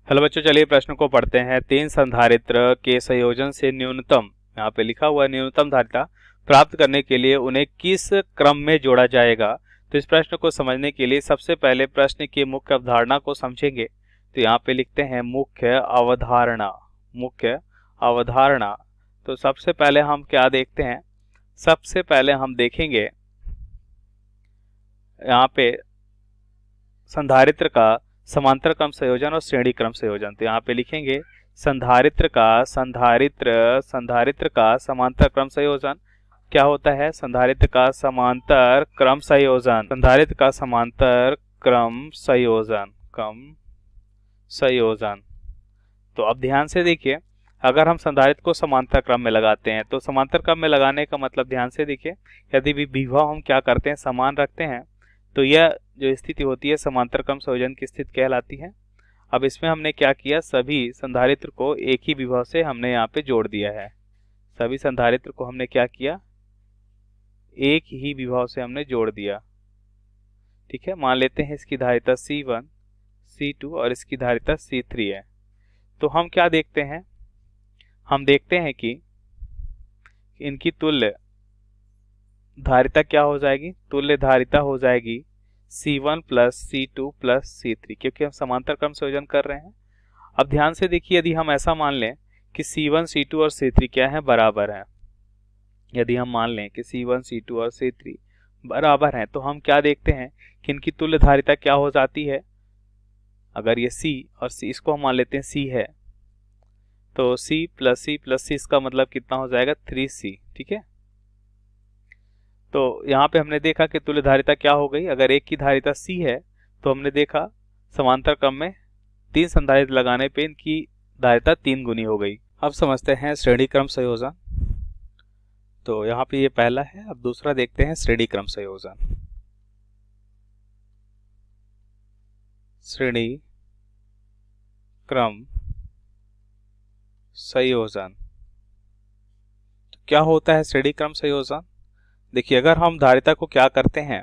Hello बच्चों, चलिए प्रश्न को पढ़ते हैं। तीन संधारित्र के संयोजन से न्यूनतम, यहाँ पे लिखा हुआ है न्यूनतम धारिता प्राप्त करने के लिए उन्हें किस क्रम में जोड़ा जाएगा। तो इस प्रश्न को समझने के लिए सबसे पहले प्रश्न की मुख्य अवधारणा को समझेंगे। तो यहाँ पे लिखते हैं मुख्य अवधारणा। मुख्य अवधारणा। तो सबसे पहले हम क्या देखते हैं, सबसे पहले हम देखेंगे यहाँ पे संधारित्र का समांतर क्रम संयोजन और श्रेणी क्रम संयोजन। तो यहाँ पे लिखेंगे संधारित्र का समांतर क्रम संयोजन क्या होता है। संधारित्र का समांतर क्रम संयोजन, संधारित्र का समांतर क्रम संयोजन। तो अब ध्यान से देखिए, अगर हम संधारित्र को समांतर क्रम में लगाते हैं तो समांतर क्रम में लगाने का मतलब, ध्यान से देखिए, यदि भी विभव हम क्या करते हैं, समान रखते हैं, तो यह जो स्थिति होती है समांतर क्रम संयोजन की स्थिति कहलाती है। अब इसमें हमने क्या किया, सभी संधारित्र को एक ही विभव से हमने यहाँ पे जोड़ दिया है। सभी संधारित्र को हमने क्या किया, एक ही विभव से हमने जोड़ दिया। ठीक है, मान लेते हैं इसकी धारिता C1, C2 और इसकी धारिता C3 है। तो हम क्या देखते हैं, हम देखते हैं कि इनकी तुल्य धारिता क्या हो जाएगी, तुल्य धारिता हो जाएगी C1 plus C2 plus C3, क्योंकि हम समांतर क्रम संयोजन कर रहे हैं। अब ध्यान से देखिए, यदि हम ऐसा मान लें कि C1, C2 और C3 क्या है, बराबर है, यदि हम मान लें कि C1, C2 और C3 बराबर हैं, तो हम क्या देखते हैं कि इनकी तुल्य धारिता क्या हो जाती है। अगर ये C और C, इसको हम मान लेते हैं C है, तो C plus C plus C इसका मतलब कितना हो जाएगा, 3C। ठीक है, तो यहाँ पे हमने देखा कि तुल्य धारिता क्या हो गई। अगर एक की धारिता C है तो हमने देखा समांतर क्रम में तीन संधारित्र लगाने पे इनकी धारिता 3 गुनी हो गई। अब समझते हैं श्रेणी क्रम संयोजन। तो यहाँ पे ये पहला है, अब दूसरा देखते हैं श्रेणी क्रम संयोजन। श्रेणी क्रम संयोजन तो क्या होता है श्रेणी क्रम संयोजन। देखिए, अगर हम धारिता को क्या करते हैं,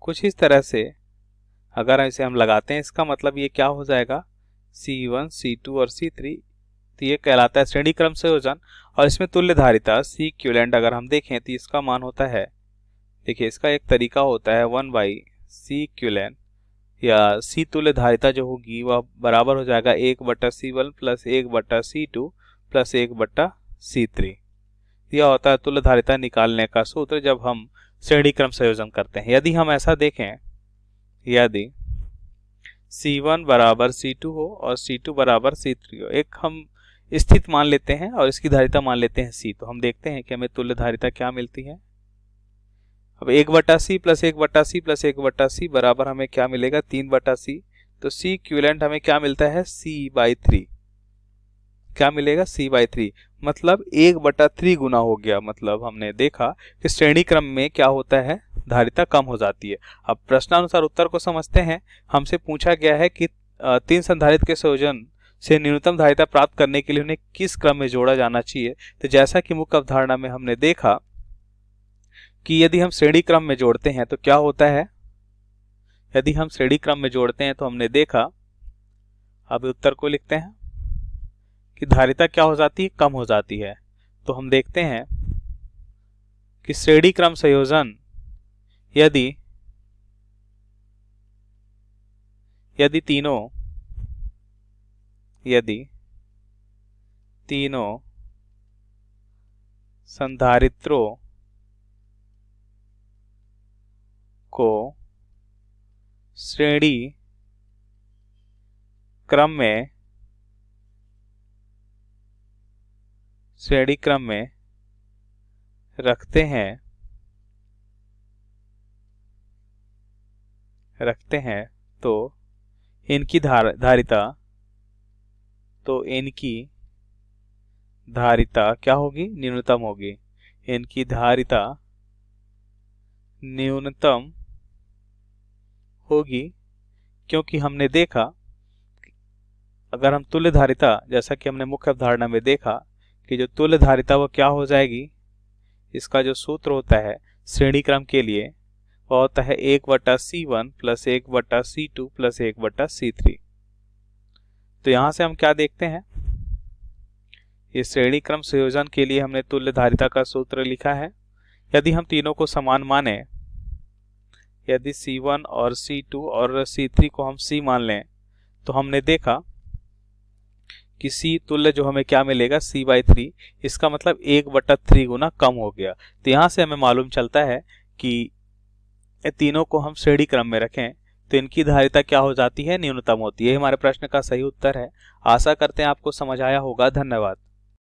कुछ इस तरह से अगर इसे हम लगाते हैं, इसका मतलब ये क्या हो जाएगा, C1, C2 और C3, तो ये कहलाता है श्रेणी क्रम संयोजन। और इसमें तुल्य धारिता C इक्विवेलेंट अगर हम देखें तो इसका मान होता है, देखिए इसका एक तरीका होता है 1/C इक्विवेलेंट, या C तुल्य धारिता जो होगी वह बराबर हो जाएगा 1/C1 plus 1/C2 plus 1/C3। यह होता है तुल्य धारिता निकालने का सूत्र जब हम श्रेणी क्रम संयोजन करते हैं। यदि हम ऐसा देखें, यदि C1 बराबर C2 हो और C2 बराबर C3 हो, एक हम स्थित मान लेते हैं और इसकी धारिता मान लेते हैं C, तो हम देखते हैं कि हमें तुल्य धारिता क्या मिलती है। अब 1/C plus 1/C plus 1/C बराबर हमें क्या मिलेगा, 3/C। तो C इक्विवेलेंट हमें क्या मिलता है, C/3। क्या मिलेगा, C/3, मतलब 1/3 गुना हो गया। मतलब हमने देखा कि श्रेणी क्रम में क्या होता है, धारिता कम हो जाती है। अब प्रश्नानुसार उत्तर को समझते हैं। हमसे पूछा गया है कि तीन संधारित्र के संयोजन से न्यूनतम धारिता प्राप्त करने के लिए उन्हें किस क्रम में जोड़ा जाना चाहिए। तो जैसा कि मुख्य अवधारणा में हमने देखा कि यदि हम श्रेणी क्रम में जोड़ते हैं तो क्या होता है, यदि हम श्रेणी क्रम में जोड़ते हैं तो हमने देखा, अब उत्तर को लिखते हैं कि धारिता क्या हो जाती है, कम हो जाती है। तो हम देखते हैं कि श्रेणी क्रम संयोजन यदि तीनों संधारित्रों को श्रेणी क्रम में रखते हैं तो इनकी धारिता क्या होगी, न्यूनतम होगी। इनकी धारिता न्यूनतम होगी, क्योंकि हमने देखा अगर हम तुल्य धारिता, जैसा कि हमने मुख्य अवधारणा में देखा कि जो तुल्य धारिता वो क्या हो जाएगी, इसका जो सूत्र होता है श्रेणी क्रम के लिए वह होता है 1/C1 plus 1/C2 plus 1/C3। तो यहाँ से हम क्या देखते हैं, ये श्रेणी क्रम संयोजन के लिए हमने तुल्य धारिता का सूत्र लिखा है। यदि हम तीनों को समान माने, यदि C1 और C2 और C3 को हम C मान लें, तो हमने देखा कि C तुल्य जो हमें क्या मिलेगा, C/3। इसका मतलब 1/3 गुना कम हो गया। तो यहाँ से हमें मालूम चलता है कि तीनों को हम श्रेणी क्रम में रखें तो इनकी धारिता क्या हो जाती है, न्यूनतम होती है। हमारे प्रश्न का सही उत्तर है। आशा करते हैं आपको समझ आया होगा। धन्यवाद।